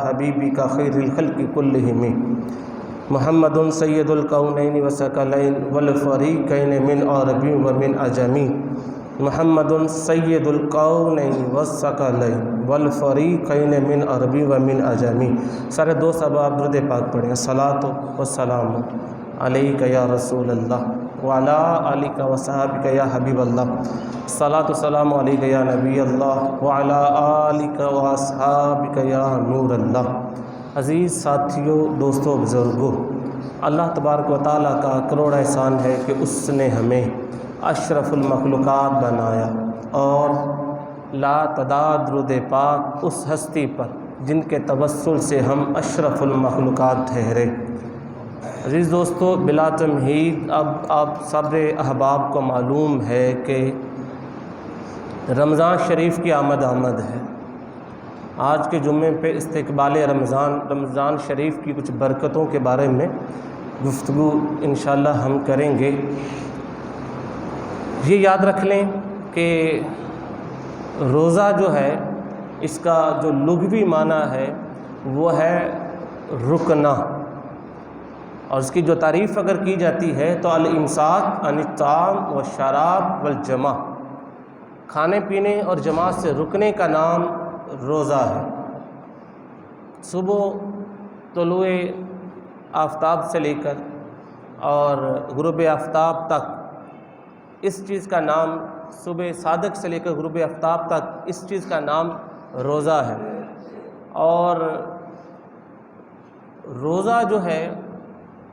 حبیبک خیر الخلق کلہم محمد سید الکونین والثقلین والفریقین من عربی ومن عجمی محمد سید الکونین والثقلین والفریقین من عربی ومن عجمی۔ سارے دوست اب آپ درود پاک پڑھیں۔ الصلاۃ والسلام علیک یا رسول اللہ وعلی آلک وصحبک یا حبیب اللہ۔ الصلاۃ والسلام علیک یا نبی اللہ وعلی آلک واصحابک یا نور اللہ۔ عزیز ساتھیوں، دوستوں، بزرگوں، اللہ تبارک و تعالیٰ کا کروڑ احسان ہے کہ اس نے ہمیں اشرف المخلوقات بنایا اور لا تعداد درود پاک اس ہستی پر جن کے توسل سے ہم اشرف المخلوقات ٹھہرے۔ عزیز دوستو، بلا تمہید اب آپ سب احباب کو معلوم ہے کہ رمضان شریف کی آمد ہے۔ آج کے جمعے پہ استقبال رمضان شریف کی کچھ برکتوں کے بارے میں گفتگو انشاءاللہ ہم کریں گے۔ یہ یاد رکھ لیں کہ روزہ جو ہے اس کا جو لغوی معنی ہے وہ ہے رکنا، اور اس کی جو تعریف اگر کی جاتی ہے تو الامساک عن الطعام والشراب والجماع، کھانے پینے اور جماعت سے رکنے کا نام روزہ ہے۔ صبح طلوع آفتاب سے لے کر اور غروب آفتاب تک اس چیز کا نام، صبح صادق سے لے کر غروب آفتاب تک اس چیز کا نام روزہ ہے۔ اور روزہ جو ہے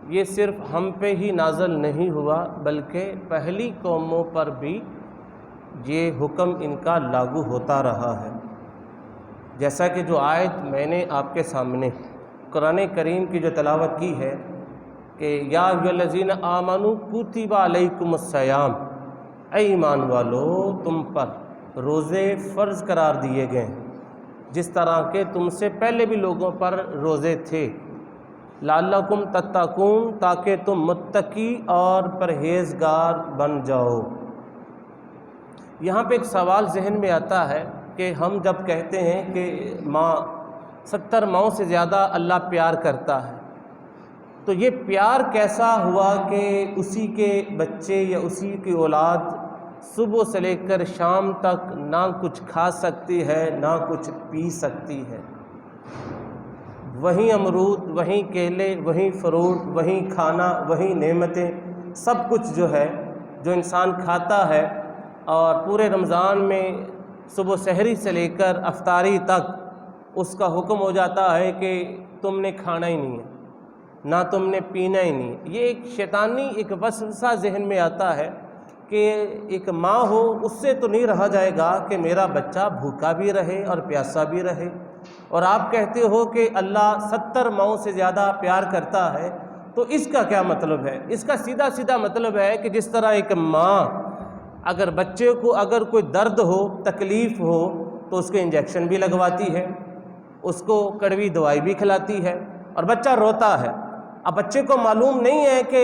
یہ صرف ہم پہ ہی نازل نہیں ہوا بلکہ پہلی قوموں پر بھی یہ حکم ان کا لاگو ہوتا رہا ہے۔ جیسا کہ جو آیت میں نے آپ کے سامنے قرآن کریم کی جو تلاوت کی ہے کہ یا ایھا الذین آمنوا کتب علیکم الصیام، اے ایمان والو تم پر روزے فرض قرار دیے گئے ہیں جس طرح کہ تم سے پہلے بھی لوگوں پر روزے تھے، لعلکم تتقون تاکہ تم متقی اور پرہیزگار بن جاؤ۔ یہاں پہ ایک سوال ذہن میں آتا ہے کہ ہم جب کہتے ہیں کہ ماں 70 ماؤں سے زیادہ اللہ پیار کرتا ہے، تو یہ پیار کیسا ہوا کہ اسی کے بچے یا اسی کی اولاد صبح سے لے کر شام تک نہ کچھ کھا سکتی ہے نہ کچھ پی سکتی ہے، وہیں امرود، وہیں کیلے، وہیں فروٹ، وہیں کھانا، وہیں نعمتیں، سب کچھ جو ہے جو انسان کھاتا ہے، اور پورے رمضان میں صبح سحری سے لے کر افطاری تک اس کا حکم ہو جاتا ہے کہ تم نے کھانا ہی نہیں ہے، نہ تم نے پینا ہی نہیں ہے۔ یہ ایک شیطانی ایک وسوسہ ذہن میں آتا ہے کہ ایک ماں ہو اس سے تو نہیں رہا جائے گا کہ میرا بچہ بھوکا بھی رہے اور پیاسا بھی رہے، اور آپ کہتے ہو کہ اللہ 70 ماؤں سے زیادہ پیار کرتا ہے، تو اس کا کیا مطلب ہے؟ اس کا سیدھا سیدھا مطلب ہے کہ جس طرح ایک ماں اگر بچے کو اگر کوئی درد ہو، تکلیف ہو، تو اس کے انجیکشن بھی لگواتی ہے، اس کو کڑوی دوائی بھی کھلاتی ہے، اور بچہ روتا ہے۔ اب بچے کو معلوم نہیں ہے کہ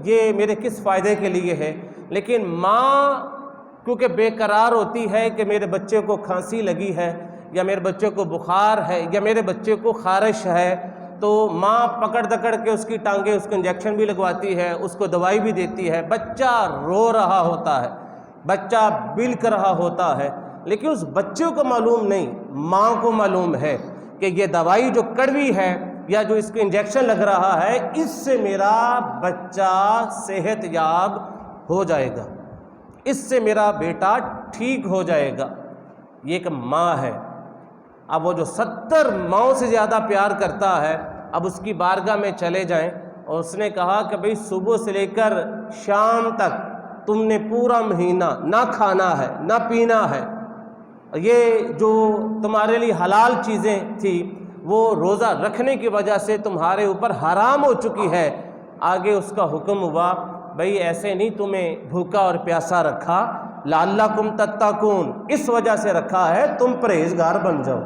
یہ میرے کس فائدے کے لیے ہے، لیکن ماں کیونکہ بے قرار ہوتی ہے کہ میرے بچے کو کھانسی لگی ہے، یا میرے بچے کو بخار ہے، یا میرے بچے کو خارش ہے، تو ماں پکڑ دکڑ کے اس کی ٹانگیں، اس کو انجیکشن بھی لگواتی ہے، اس کو دوائی بھی دیتی ہے۔ بچہ رو رہا ہوتا ہے، بچہ بلک رہا ہوتا ہے، لیکن اس بچے کو معلوم نہیں، ماں کو معلوم ہے کہ یہ دوائی جو کڑوی ہے یا جو اس کو انجیکشن لگ رہا ہے، اس سے میرا بچہ صحت یاب ہو جائے گا، اس سے میرا بیٹا ٹھیک ہو جائے گا۔ یہ ایک ماں ہے۔ اب وہ جو 70 ماؤں سے زیادہ پیار کرتا ہے، اب اس کی بارگاہ میں چلے جائیں اور اس نے کہا کہ بھئی صبح سے لے کر شام تک تم نے پورا مہینہ نہ کھانا ہے نہ پینا ہے، یہ جو تمہارے لیے حلال چیزیں تھیں وہ روزہ رکھنے کی وجہ سے تمہارے اوپر حرام ہو چکی ہے۔ آگے اس کا حکم ہوا بھئی ایسے نہیں تمہیں بھوکا اور پیاسا رکھا، لعلکم تتقون، اس وجہ سے رکھا ہے تم پرہیزگار بن جاؤ۔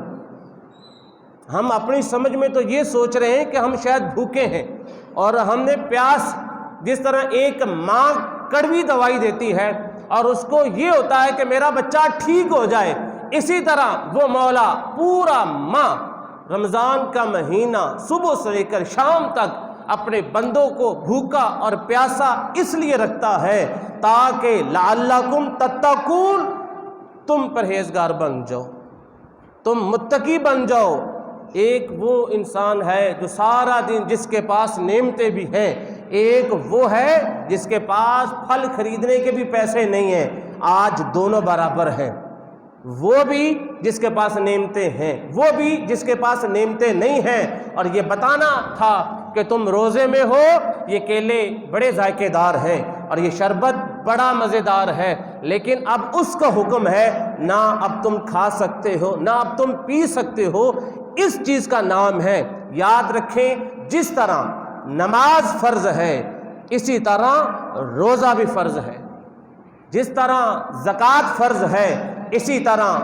ہم اپنی سمجھ میں تو یہ سوچ رہے ہیں کہ ہم شاید بھوکے ہیں اور ہم نے پیاس، جس طرح ایک ماں کڑوی دوائی دیتی ہے اور اس کو یہ ہوتا ہے کہ میرا بچہ ٹھیک ہو جائے، اسی طرح وہ مولا پورا ماں رمضان کا مہینہ صبح سے لے کر شام تک اپنے بندوں کو بھوکا اور پیاسا اس لیے رکھتا ہے تاکہ لعلکم تتقون، تم پرہیزگار بن جاؤ، تم متقی بن جاؤ۔ ایک وہ انسان ہے جو سارا دن جس کے پاس نعمتیں بھی ہیں، ایک وہ ہے جس کے پاس پھل خریدنے کے بھی پیسے نہیں ہیں۔ آج دونوں برابر ہیں، وہ بھی جس کے پاس نعمتیں ہیں، وہ بھی جس کے پاس نعمتیں نہیں ہیں۔ اور یہ بتانا تھا کہ تم روزے میں ہو، یہ کیلے بڑے ذائقے دار ہیں اور یہ شربت بڑا مزیدار ہے، لیکن اب اس کا حکم ہے نہ اب تم کھا سکتے ہو نہ اب تم پی سکتے ہو۔ اس چیز کا نام ہے، یاد رکھیں، جس طرح نماز فرض ہے اسی طرح روزہ بھی فرض ہے، جس طرح زکوٰۃ فرض ہے اسی طرح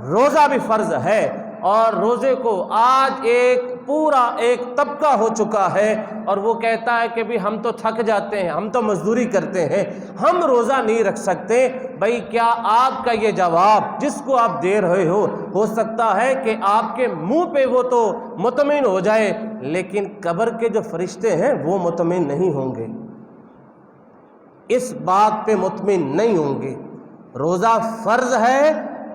روزہ بھی فرض ہے۔ اور روزے کو آج ایک پورا ایک طبقہ ہو چکا ہے اور وہ کہتا ہے کہ بھی ہم تو تھک جاتے ہیں، ہم تو مزدوری کرتے ہیں، ہم روزہ نہیں رکھ سکتے۔ بھائی کیا آپ کا یہ جواب جس کو آپ دے رہے ہو سکتا ہے کہ آپ کے منہ پہ وہ تو مطمئن ہو جائے، لیکن قبر کے جو فرشتے ہیں وہ مطمئن نہیں ہوں گے، اس بات پہ مطمئن نہیں ہوں گے۔ روزہ فرض ہے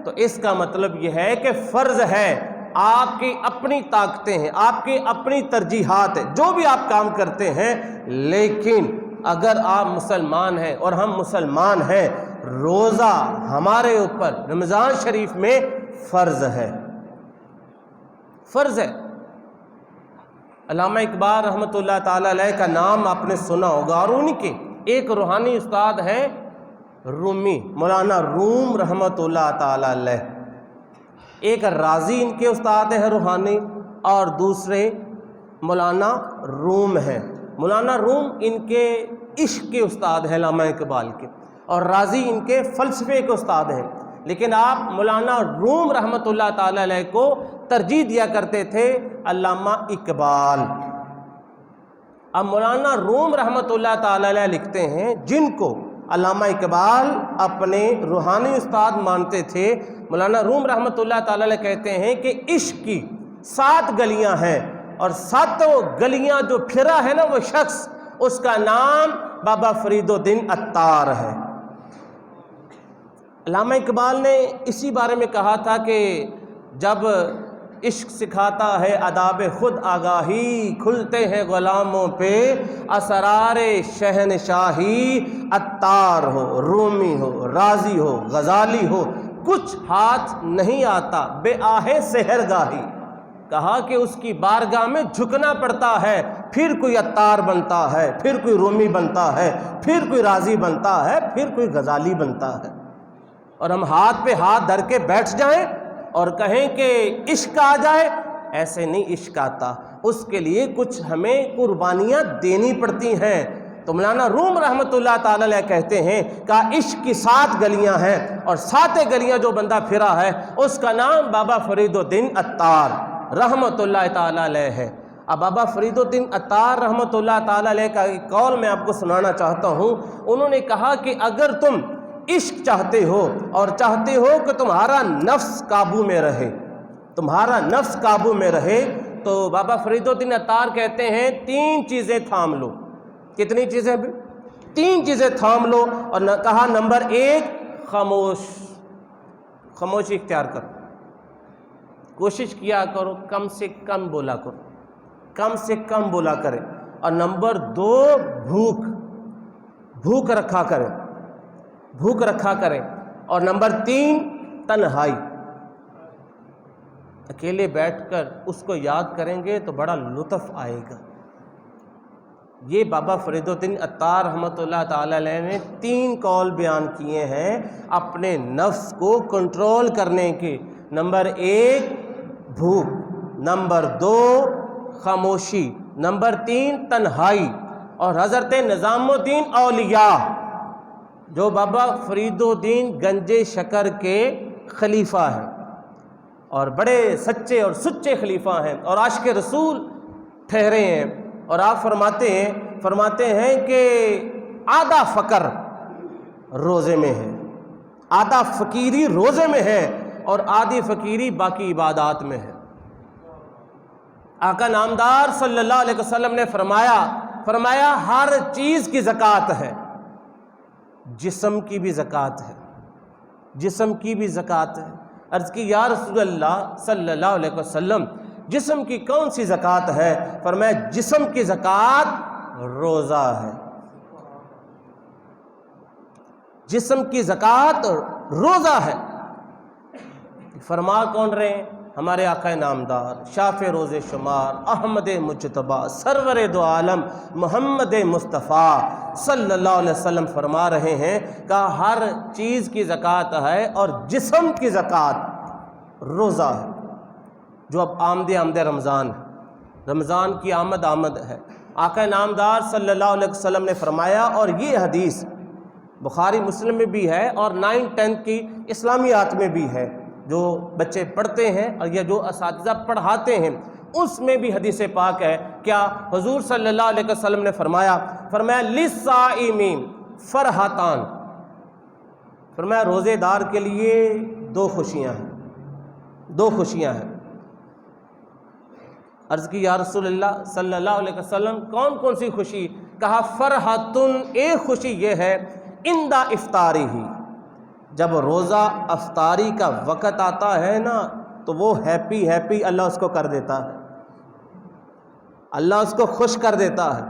تو اس کا مطلب یہ ہے کہ فرض ہے، آپ کی اپنی طاقتیں ہیں، آپ کی اپنی ترجیحات ہیں، جو بھی آپ کام کرتے ہیں، لیکن اگر آپ مسلمان ہیں اور ہم مسلمان ہیں، روزہ ہمارے اوپر رمضان شریف میں فرض ہے، فرض ہے۔ علامہ اقبال رحمۃ اللہ تعالی علیہ کا نام آپ نے سنا ہوگا، اور ان کے ایک روحانی استاد ہیں رومی، مولانا روم رحمۃ اللہ تعالی علیہ۔ ایک رازی ان کے استاد ہیں روحانی اور دوسرے مولانا روم ہیں۔ مولانا روم ان کے عشق کے استاد ہیں علامہ اقبال کے، اور رازی ان کے فلسفے کے استاد ہیں، لیکن آپ مولانا روم رحمۃ اللہ تعالی علیہ کو ترجیح دیا کرتے تھے علامہ اقبال۔ اب مولانا روم رحمۃ اللہ تعالی علیہ لکھتے ہیں، جن کو علامہ اقبال اپنے روحانی استاد مانتے تھے، مولانا روم رحمۃ اللہ تعالی علیہ کہتے ہیں کہ عشق کی 7 گلیاں ہیں، اور 7 گلیاں جو پھرا ہے نا وہ شخص، اس کا نام بابا فرید الدین عطار ہے۔ علامہ اقبال نے اسی بارے میں کہا تھا کہ جب عشق سکھاتا ہے آداب خود آگاہی، کھلتے ہیں غلاموں پہ اسرار شہنشاہی، عطار ہو، رومی ہو، رازی ہو، غزالی ہو، کچھ ہاتھ نہیں آتا بے آہ سحرگاہی۔ کہا کہ اس کی بارگاہ میں جھکنا پڑتا ہے، پھر کوئی عطار بنتا ہے، پھر کوئی رومی بنتا ہے، پھر کوئی رازی بنتا ہے، پھر کوئی غزالی بنتا ہے۔ اور ہم ہاتھ پہ ہاتھ دھر کے بیٹھ جائیں اور کہیں کہ عشق آ جائے، ایسے نہیں عشق آتا، اس کے لیے کچھ ہمیں قربانیاں دینی پڑتی ہیں۔ تو مولانا روم رحمۃ اللہ تعالی علیہ کہتے ہیں کہ عشق کی 7 گلیاں ہیں، اور 7 گلیاں جو بندہ پھرا ہے اس کا نام بابا فرید الدین عطار رحمۃ اللہ تعالی علیہ ہے۔ اب بابا فرید الدین عطار رحمۃ اللہ تعالی علیہ کا ایک قول میں آپ کو سنانا چاہتا ہوں۔ انہوں نے کہا کہ اگر تم عشق چاہتے ہو اور چاہتے ہو کہ تمہارا نفس قابو میں رہے، تمہارا نفس قابو میں رہے، تو بابا فرید الدین عطار کہتے ہیں 3 چیزیں تھام لو۔ کتنی چیزیں بھی؟ 3 چیزیں تھام لو، اور کہا نمبر 1 خاموشی اختیار کرو، کوشش کیا کرو کم سے کم بولا کرو، کم سے کم بولا کرے۔ اور نمبر 2 بھوک رکھا کرے، بھوک رکھا کریں۔ اور نمبر 3 تنہائی، اکیلے بیٹھ کر اس کو یاد کریں گے تو بڑا لطف آئے گا۔ یہ بابا فرید الدین عطار رحمۃ اللہ تعالی علیہ نے 3 قول بیان کیے ہیں اپنے نفس کو کنٹرول کرنے کے۔ نمبر 1 بھوک، نمبر 2 خاموشی، نمبر 3 تنہائی۔ اور حضرت نظام الدین اولیاء جو بابا فرید الدین گنج شکر کے خلیفہ ہیں اور بڑے سچے اور سچے خلیفہ ہیں اور عاشق رسول ٹھہرے ہیں، اور آپ فرماتے ہیں کہ آدھا فقر روزے میں ہے، آدھا فقیری روزے میں ہے، اور آدھی فقیری باقی عبادات میں ہے۔ آقا نامدار صلی اللہ علیہ وسلم نے فرمایا ہر چیز کی زکوٰۃ ہے، جسم کی بھی زکوٰۃ ہے، جسم کی بھی زکوٰۃ ہے۔ عرض کی یا رسول اللہ صلی اللہ علیہ وسلم جسم کی کون سی زکوٰۃ ہے؟ فرمایا جسم کی زکوٰۃ روزہ ہے، جسم کی زکوٰۃ روزہ ہے۔ فرما کون رہے ہیں؟ ہمارے آقا نامدار شاف روز شمار احمد مجتبی سرور دو عالم محمد مصطفیٰ صلی اللہ علیہ وسلم فرما رہے ہیں کہ ہر چیز کی زکوٰۃ ہے اور جسم کی زکوٰۃ روزہ ہے۔ جو اب آمد رمضان ہے، رمضان کی آمد ہے، آقا نامدار صلی اللہ علیہ وسلم نے فرمایا، اور یہ حدیث بخاری مسلم میں بھی ہے اور 9-10 کی اسلامیات میں بھی ہے، جو بچے پڑھتے ہیں اور یا جو اساتذہ پڑھاتے ہیں اس میں بھی حدیث پاک ہے۔ کیا حضور صلی اللہ علیہ وسلم نے فرمایا للصائمین فرحتان، فرمایا روزے دار کے لیے دو خوشیاں ہیں۔ عرض کی یا رسول اللہ صلی اللہ علیہ وسلم کون کون سی خوشی؟ کہا فرحتن، ایک خوشی یہ ہے عند افطاری ہی، جب روزہ افطاری کا وقت آتا ہے نا تو وہ ہیپی اللہ اس کو کر دیتا ہے، اللہ اس کو خوش کر دیتا ہے۔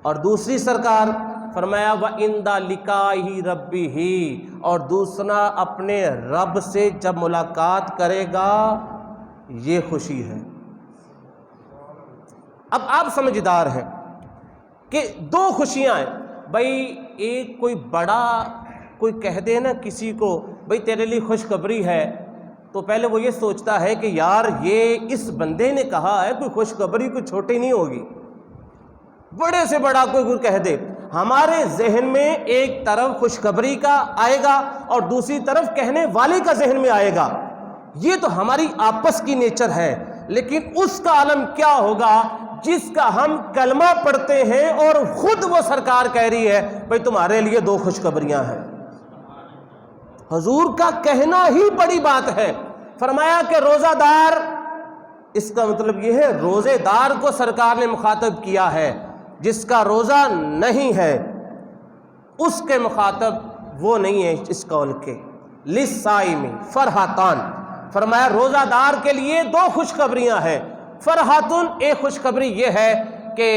اور دوسری سرکار فرمایا وَعِنْدَ لِقَائِهِ رَبِّهِ، اور دوسرا اپنے رب سے جب ملاقات کرے گا، یہ خوشی ہے۔ اب آپ سمجھدار ہیں کہ دو خوشیاں ہیں بھائی، ایک کوئی بڑا کوئی کہہ دے نا کسی کو بھائی تیرے لیے خوشخبری ہے، تو پہلے وہ یہ سوچتا ہے کہ یار یہ اس بندے نے کہا ہے، کوئی خوشخبری کوئی چھوٹی نہیں ہوگی، بڑے سے بڑا کوئی کہہ دے۔ ہمارے ذہن میں ایک طرف خوشخبری کا آئے گا اور دوسری طرف کہنے والے کا ذہن میں آئے گا، یہ تو ہماری آپس کی نیچر ہے۔ لیکن اس کا عالم کیا ہوگا جس کا ہم کلمہ پڑھتے ہیں اور خود وہ سرکار کہہ رہی ہے بھائی تمہارے لیے دو خوشخبریاں ہیں۔ حضور کا کہنا ہی بڑی بات ہے۔ فرمایا کہ روزہ دار، اس کا مطلب یہ ہے روزے دار کو سرکار نے مخاطب کیا ہے، جس کا روزہ نہیں ہے اس کے مخاطب وہ نہیں ہے اس قول کے۔ للصائم فرحتان، فرمایا روزہ دار کے لیے دو خوشخبریاں ہیں۔ فرحتن، ایک خوشخبری یہ ہے کہ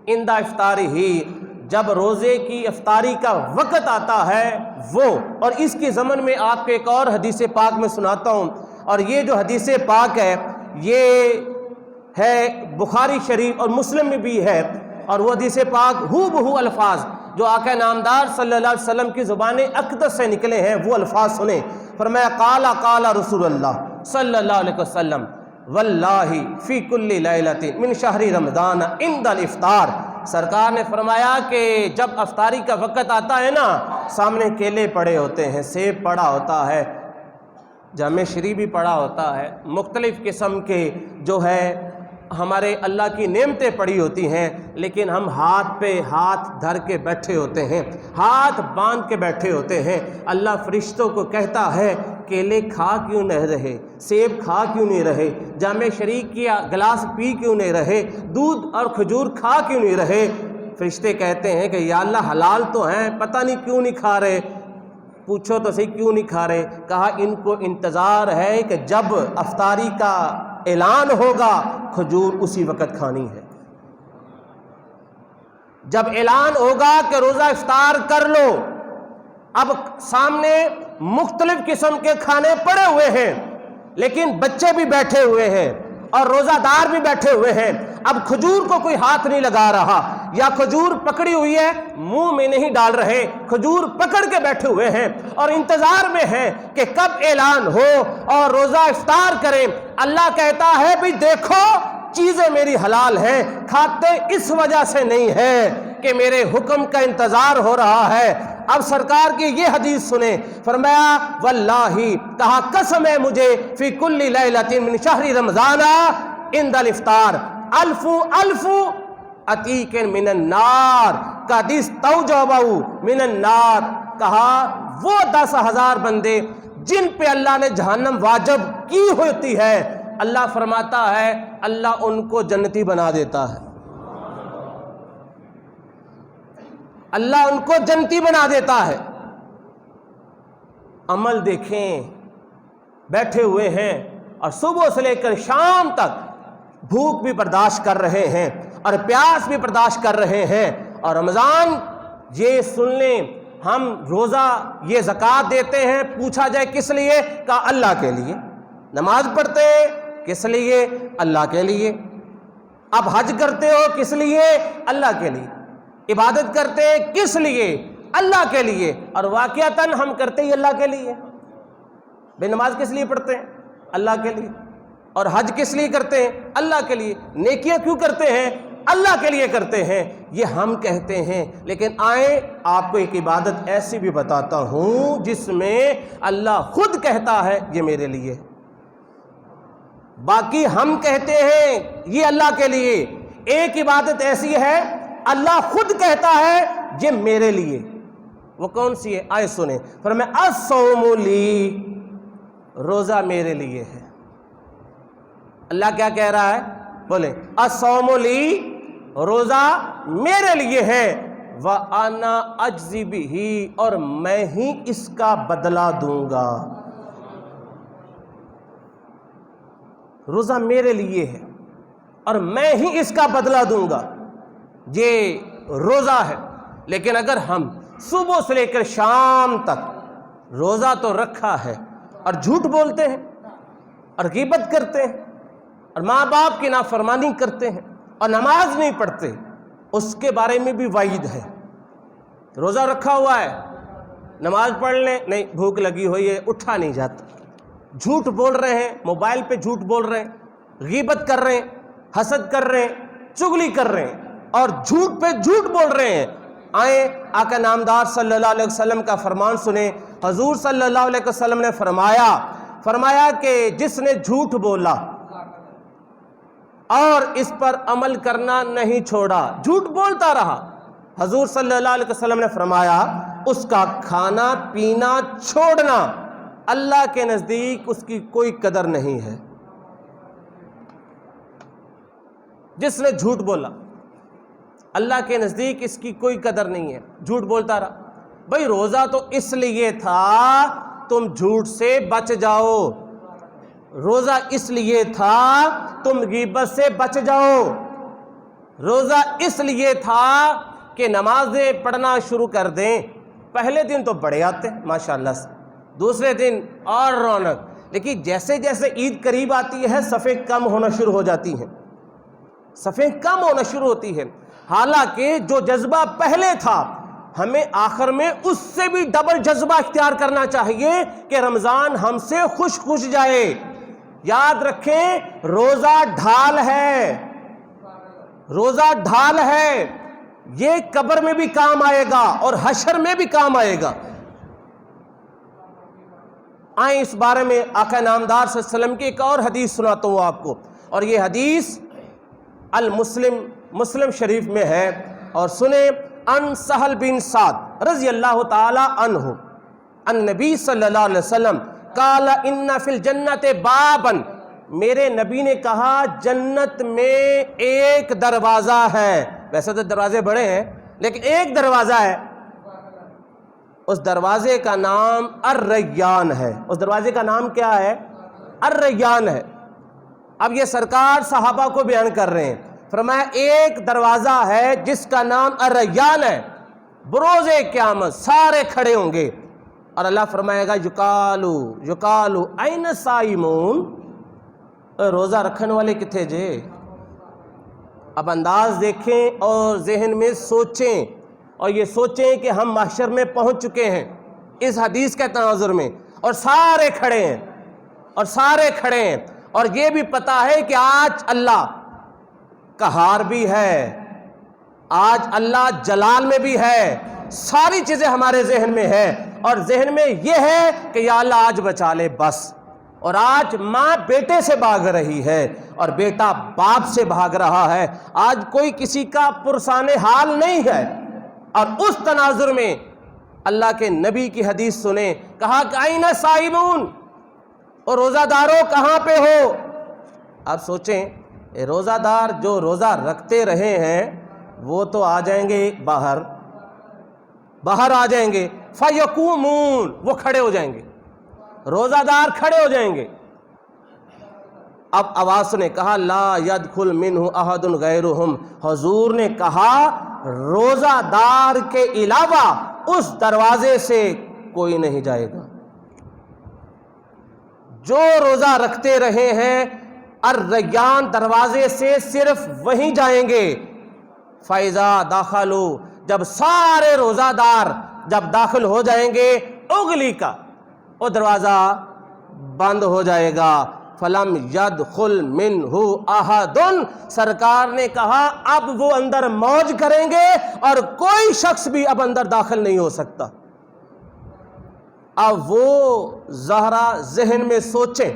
عند افطاری ہی، جب روزے کی افطاری کا وقت آتا ہے وہ، اور اس کی ضمن میں آپ کو ایک اور حدیث پاک میں سناتا ہوں، اور یہ جو حدیث پاک ہے یہ ہے بخاری شریف اور مسلم میں بھی ہے، اور وہ حدیث پاک ہو بہو الفاظ جو آقا نامدار صلی اللہ علیہ وسلم کی زبان اقدس سے نکلے ہیں وہ الفاظ سنیں۔ فرمایا قال رسول اللہ صلی اللہ علیہ وسلم واللہ فی کل لیلۃ من شہر رمضان عند الافطار، سرکار نے فرمایا کہ جب افطاری کا وقت آتا ہے نا، سامنے کیلے پڑے ہوتے ہیں، سیب پڑا ہوتا ہے، جامع شریف بھی پڑا ہوتا ہے، مختلف قسم کے جو ہے ہمارے اللہ کی نعمتیں پڑی ہوتی ہیں، لیکن ہم ہاتھ پہ ہاتھ دھر کے بیٹھے ہوتے ہیں، ہاتھ باندھ کے بیٹھے ہوتے ہیں۔ اللہ فرشتوں کو کہتا ہے کیلے کھا کیوں نہیں رہے، سیب کھا کیوں نہیں رہے، جامع شریف کی گلاس پی کیوں نہیں رہے، دودھ اور کھجور کھا کیوں نہیں رہے؟ فرشتے کہتے ہیں کہ یا اللہ حلال تو ہیں، پتہ نہیں کیوں نہیں کھا رہے، پوچھو تو صحیح کیوں نہیں کھا رہے؟ کہا ان کو انتظار ہے کہ جب افطاری کا اعلان ہوگا کھجور اسی وقت کھانی ہے، جب اعلان ہوگا کہ روزہ افطار کر لو۔ اب سامنے مختلف قسم کے کھانے پڑے ہوئے ہیں، لیکن بچے بھی بیٹھے ہوئے ہیں اور روزہ دار بھی بیٹھے ہوئے ہیں۔ اب کھجور کو کوئی ہاتھ نہیں لگا رہا، یا کھجور پکڑی ہوئی ہے منہ میں نہیں ڈال رہے، کھجور پکڑ کے بیٹھے ہوئے ہیں اور انتظار میں ہیں کہ کب اعلان ہو اور روزہ افطار کریں۔ اللہ کہتا ہے بھی دیکھو چیزیں میری حلال ہیں، کھاتے اس وجہ سے نہیں ہے کہ میرے حکم کا انتظار ہو رہا ہے۔ اب سرکار کی یہ حدیث سنیں، فرمایا واللہ، کہا قسم ہے مجھے، فی کل لیلۃ من شہر رمضان عند الافطار الف عتیق من النار قد استوجبوا من النار، کہا وہ 10,000 بندے جن پہ اللہ نے جہنم واجب کی ہوتی ہے، اللہ فرماتا ہے اللہ ان کو جنتی بنا دیتا ہے، اللہ ان کو جنتی بنا دیتا ہے۔ عمل دیکھیں، بیٹھے ہوئے ہیں اور صبح سے لے کر شام تک بھوک بھی برداشت کر رہے ہیں اور پیاس بھی برداشت کر رہے ہیں، اور رمضان یہ سن لیں ہم روزہ یہ زکوٰۃ دیتے ہیں، پوچھا جائے کس لیے؟ کہا اللہ کے لیے۔ نماز پڑھتے ہیں کس لیے؟ اللہ کے لیے۔ اب حج کرتے ہو کس لیے؟ اللہ کے لیے۔ عبادت کرتے ہیں کس لیے؟ اللہ کے لیے۔ اور واقعتاً ہم کرتے ہی اللہ کے لیے۔ بے نماز کس لیے پڑھتے ہیں؟ اللہ کے لیے۔ اور حج کس لیے کرتے ہیں؟ اللہ کے لیے۔ نیکیاں کیوں کرتے ہیں؟ اللہ کے لیے کرتے ہیں۔ یہ ہم کہتے ہیں، لیکن آئیں آپ کو ایک عبادت ایسی بھی بتاتا ہوں جس میں اللہ خود کہتا ہے یہ میرے لیے۔ باقی ہم کہتے ہیں یہ اللہ کے لیے، ایک عبادت ایسی ہے اللہ خود کہتا ہے یہ میرے لیے۔ وہ کون سی ہے؟ آئے سنیں۔ فرمایا الصوم لی، روزہ میرے لیے ہے۔ اللہ کیا کہہ رہا ہے؟ بولیں الصوم لی، روزہ میرے لیے ہے، وَأَنَا أَجْزِي بِهِ، اور میں ہی اس کا بدلہ دوں گا۔ روزہ میرے لیے ہے اور میں ہی اس کا بدلہ دوں گا، یہ روزہ ہے۔ لیکن اگر ہم صبح سے لے کر شام تک روزہ تو رکھا ہے اور جھوٹ بولتے ہیں اور غیبت کرتے ہیں اور ماں باپ کی نافرمانی کرتے ہیں اور نماز نہیں پڑھتے، اس کے بارے میں بھی وعید ہے۔ روزہ رکھا ہوا ہے، نماز پڑھ لیں، نہیں بھوک لگی ہوئی ہے، اٹھا نہیں جاتا، جھوٹ بول رہے ہیں، موبائل پہ جھوٹ بول رہے ہیں، غیبت کر رہے ہیں، حسد کر رہے ہیں، چغلی کر رہے ہیں اور جھوٹ پہ جھوٹ بول رہے ہیں۔ آئیں آقا نامدار صلی اللہ علیہ وسلم کا فرمان سنیں۔ حضور صلی اللہ علیہ وسلم نے فرمایا کہ جس نے جھوٹ بولا اور اس پر عمل کرنا نہیں چھوڑا، جھوٹ بولتا رہا، حضور صلی اللہ علیہ وسلم نے فرمایا اس کا کھانا پینا چھوڑنا اللہ کے نزدیک اس کی کوئی قدر نہیں ہے۔ جس نے جھوٹ بولا اللہ کے نزدیک اس کی کوئی قدر نہیں ہے، جھوٹ بولتا رہا۔ بھئی روزہ تو اس لیے تھا تم جھوٹ سے بچ جاؤ، روزہ اس لیے تھا تم غیبت سے بچ جاؤ، روزہ اس لیے تھا کہ نمازیں پڑھنا شروع کر دیں۔ پہلے دن تو بڑے آتے ہیں ماشاءاللہ سے، دوسرے دن اور رونق، لیکن جیسے جیسے عید قریب آتی ہے صفیں کم ہونا شروع ہو جاتی ہیں، صفیں کم ہونا شروع ہوتی ہیں۔ حالانکہ جو جذبہ پہلے تھا ہمیں آخر میں اس سے بھی ڈبل جذبہ اختیار کرنا چاہیے کہ رمضان ہم سے خوش جائے۔ یاد رکھیں روزہ ڈھال ہے، روزہ ڈھال ہے، یہ قبر میں بھی کام آئے گا اور حشر میں بھی کام آئے گا۔ آئیں اس بارے میں آقا نامدار صلی اللہ علیہ وسلم کی ایک اور حدیث سناتا ہوں آپ کو، اور یہ حدیث مسلم شریف میں ہے، اور سنیں ان سہل بن سعد رضی اللہ تعالی عنہ ان نبی صلی اللہ علیہ وسلم قال ان فی الجنت بابا، میرے نبی نے کہا جنت میں ایک دروازہ ہے، ویسے تو دروازے بڑے ہیں لیکن ایک دروازہ ہے، اس دروازے کا نام الریان ہے۔ اس دروازے کا نام کیا ہے؟ الریان ہے۔ اب یہ سرکار صحابہ کو بیان کر رہے ہیں، فرمایا ایک دروازہ ہے جس کا نام الریان ہے، بروز قیامت سارے کھڑے ہوں گے اور اللہ فرمائے گا یقالو این صائمون، روزہ رکھنے والے کتھے جے؟ اب انداز دیکھیں اور ذہن میں سوچیں، اور یہ سوچیں کہ ہم محشر میں پہنچ چکے ہیں اس حدیث کے تناظر میں، اور سارے کھڑے ہیں اور سارے کھڑے ہیں، اور یہ بھی پتا ہے کہ آج اللہ قہار بھی ہے، آج اللہ جلال میں بھی ہے، ساری چیزیں ہمارے ذہن میں ہے، اور ذہن میں یہ ہے کہ یا اللہ آج بچا لے بس۔ اور آج ماں بیٹے سے بھاگ رہی ہے اور بیٹا باپ سے بھاگ رہا ہے، آج کوئی کسی کا پرسان حال نہیں ہے۔ اور اس تناظر میں اللہ کے نبی کی حدیث سنیں، کہا کہ این صائمون، اور روزہ داروں کہاں پہ ہو؟ آپ سوچیں روزہ دار جو روزہ رکھتے رہے ہیں وہ تو آ جائیں گے باہر آ جائیں گے، فَيَقُومُونَ وہ کھڑے ہو جائیں گے، روزہ دار کھڑے ہو جائیں گے۔ اب آواز نے کہا لا يدخل منہ احد غیرہم، حضور نے کہا روزہ دار کے علاوہ اس دروازے سے کوئی نہیں جائے گا۔ جو روزہ رکھتے رہے ہیں الریان دروازے سے صرف وہیں جائیں گے۔ فَإِذَا دَخَلُوا جب سارے روزہ دار جب داخل ہو جائیں گے اگلی کا وہ دروازہ بند ہو جائے گا۔ فَلَمْ يَدْخُلْ مِنْهُ أَحَدٌ سرکار نے کہا اب وہ اندر موج کریں گے اور کوئی شخص بھی اب اندر داخل نہیں ہو سکتا۔ اب وہ زہرا ذہن میں سوچیں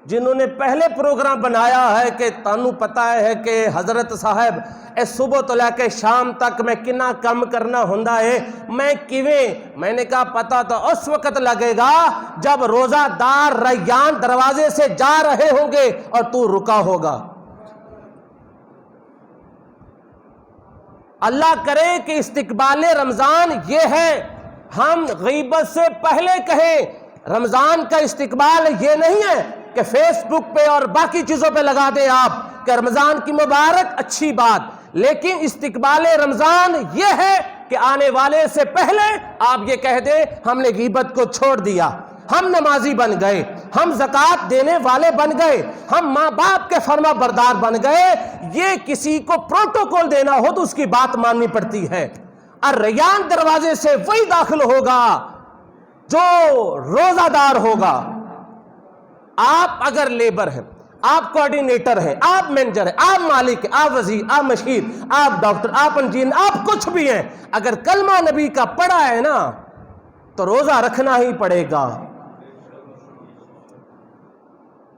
جنہوں نے پہلے پروگرام بنایا ہے کہ تانوں پتہ ہے کہ حضرت صاحب اے صبح تو لے کے شام تک میں کنا کم کرنا ہوندا ہے، میں نے کہا پتہ تو اس وقت لگے گا جب روزہ دار ریان دروازے سے جا رہے ہوں گے اور تو رکا ہوگا۔ اللہ کرے کہ استقبال رمضان یہ ہے، ہم غیبت سے پہلے کہیں رمضان کا استقبال یہ نہیں ہے کہ فیس بک پہ اور باقی چیزوں پہ لگا دیں آپ کہ رمضان کی مبارک اچھی بات، لیکن استقبال رمضان یہ ہے کہ آنے والے سے پہلے آپ یہ کہہ دیں ہم نے غیبت کو چھوڑ دیا، ہم نمازی بن گئے، ہم زکوٰۃ دینے والے بن گئے، ہم ماں باپ کے فرما بردار بن گئے۔ یہ کسی کو پروٹوکول دینا ہو تو اس کی بات ماننی پڑتی ہے۔ الریان دروازے سے وہی داخل ہوگا جو روزہ دار ہوگا۔ آپ اگر لیبر ہیں، آپ کوارڈینیٹر ہیں، آپ مینیجر ہیں، آپ مالک ہیں، آپ وزیر، آپ مشیر، آپ ڈاکٹر، آپ انجینئر، آپ کچھ بھی ہیں، اگر کلمہ نبی کا پڑھا ہے نا تو روزہ رکھنا ہی پڑے گا۔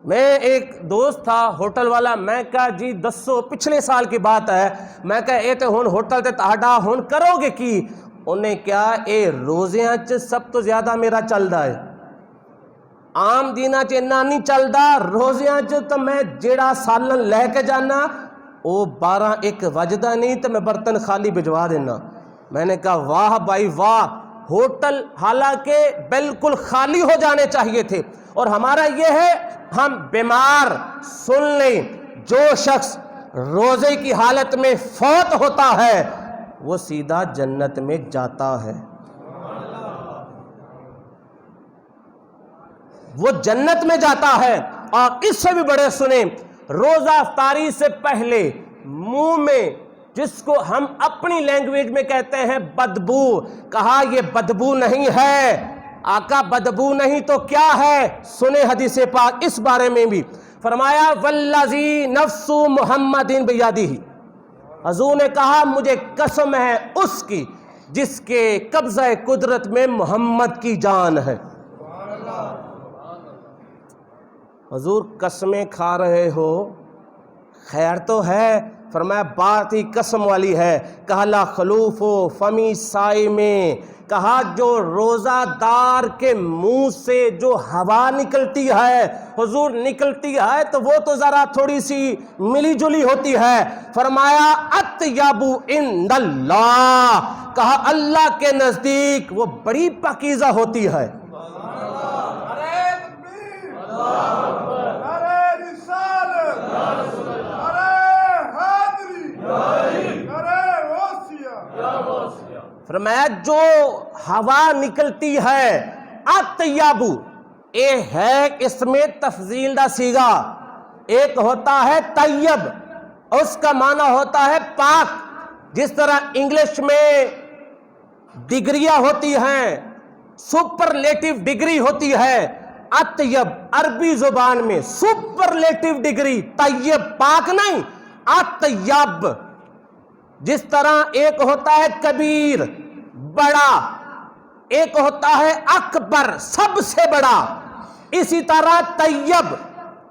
میں ایک دوست تھا ہوٹل والا، میں کہا جی دسو پچھلے سال کی بات ہے، میں کہا اے تے ہن ہوٹل تے تہاڈا ہن کرو گے کی؟ انہیں کیا اے روزیاں چ سب تو زیادہ میرا چلدا ہے، عام دیناں چ اتنا نہیں چلدا، روزیاں چ تو میں جیڑا سالن لے کے جانا او 12-1 وجدا نہیں تو میں برتن خالی بھجوا دینا۔ میں نے کہا واہ بھائی واہ، ہوٹل حالانکہ بالکل خالی ہو جانے چاہیے تھے، اور ہمارا یہ ہے ہم بیمار سن لیں جو شخص روزے کی حالت میں فوت ہوتا ہے وہ سیدھا جنت میں جاتا ہے، وہ جنت میں جاتا ہے۔ اور اس سے بھی بڑے سنیں، روزہ افطاری سے پہلے منہ میں جس کو ہم اپنی لینگویج میں کہتے ہیں بدبو، کہا یہ بدبو نہیں ہے، آقا بدبو نہیں تو کیا ہے؟ سنیں حدیث پاک اس بارے میں بھی، فرمایا والذی نفس محمد بیدہ، حضور نے کہا مجھے قسم ہے اس کی جس کے قبضہ قدرت میں محمد کی جان ہے۔ حضور قسمیں کھا رہے ہو، خیر تو ہے، فرمایا بات ہی قسم والی ہے۔ کہا لا خلوف فمی صائم، کہا جو روزہ دار کے منہ سے جو ہوا نکلتی ہے، حضور نکلتی ہے تو وہ تو ذرا تھوڑی سی ملی جلی ہوتی ہے، فرمایا اطیب عند اللہ، کہا اللہ کے نزدیک وہ بڑی پاکیزہ ہوتی ہے۔ فرمایا جو ہوا نکلتی ہے اطیب، اے ہے اس میں تفضیل دا سیغا، ایک ہوتا ہے طیب، اس کا معنی ہوتا ہے پاک، جس طرح انگلش میں ڈگریاں ہوتی ہیں، سپرلیٹو ڈگری ہوتی ہے، اطیب عربی زبان میں سپرلیٹو ڈگری، طیب پاک نہیں، اطیب۔ جس طرح ایک ہوتا ہے کبیر بڑا، ایک ہوتا ہے اکبر سب سے بڑا، اسی طرح طیب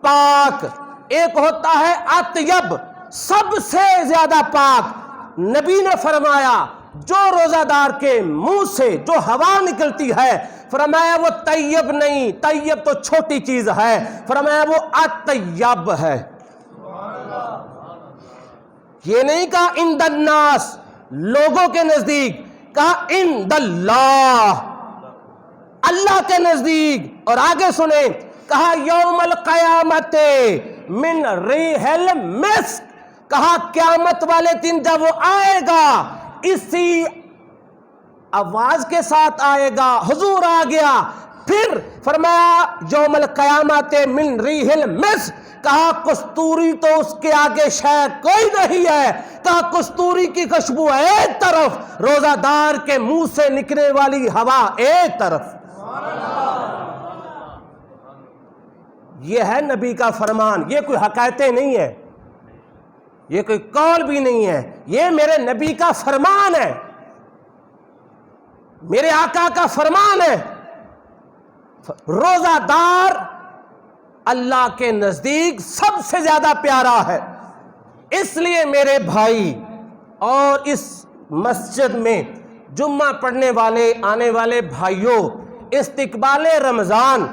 پاک، ایک ہوتا ہے اطیب سب سے زیادہ پاک۔ نبی نے فرمایا جو روزہ دار کے منہ سے جو ہوا نکلتی ہے، فرمایا وہ طیب نہیں، طیب تو چھوٹی چیز ہے، فرمایا وہ اطیب ہے۔ یہ نہیں کہا عند الناس لوگوں کے نزدیک، کہا عند اللہ اللہ کے نزدیک۔ اور آگے سنیں، کہا یوم القیامت من ریح المسک، کہا قیامت والے دن جب وہ آئے گا اسی آواز کے ساتھ آئے گا، حضور آ گیا۔ پھر فرمایا یوم القیامت من ریح المسک، کہا کستوری تو اس کے آگے شے کوئی نہیں ہے، کہا کستوری کی خوشبو ایک طرف، روزہ دار کے منہ سے نکلنے والی ہوا ایک طرف۔ یہ ہے نبی کا فرمان، یہ کوئی حکایتیں نہیں ہے، یہ کوئی قول بھی نہیں ہے، یہ میرے نبی کا فرمان ہے، میرے آقا کا فرمان ہے۔ روزہ دار اللہ کے نزدیک سب سے زیادہ پیارا ہے، اس لیے میرے بھائی اور اس مسجد میں جمعہ پڑھنے والے آنے والے بھائیوں، استقبال رمضان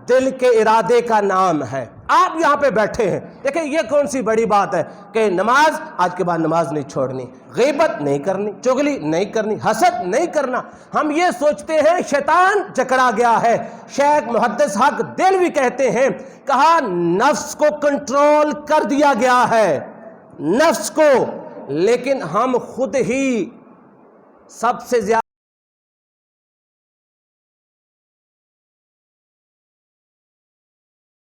دل کے ارادے کا نام ہے۔ آپ یہاں پہ بیٹھے ہیں، دیکھیں یہ کون سی بڑی بات ہے کہ نماز آج کے بعد نماز نہیں چھوڑنی، غیبت نہیں کرنی، چغلی نہیں کرنی، حسد نہیں کرنا۔ ہم یہ سوچتے ہیں شیطان جکڑا گیا ہے۔ شیخ محدث حق دلوی کہتے ہیں، کہا نفس کو کنٹرول کر دیا گیا ہے، نفس کو، لیکن ہم خود ہی سب سے زیادہ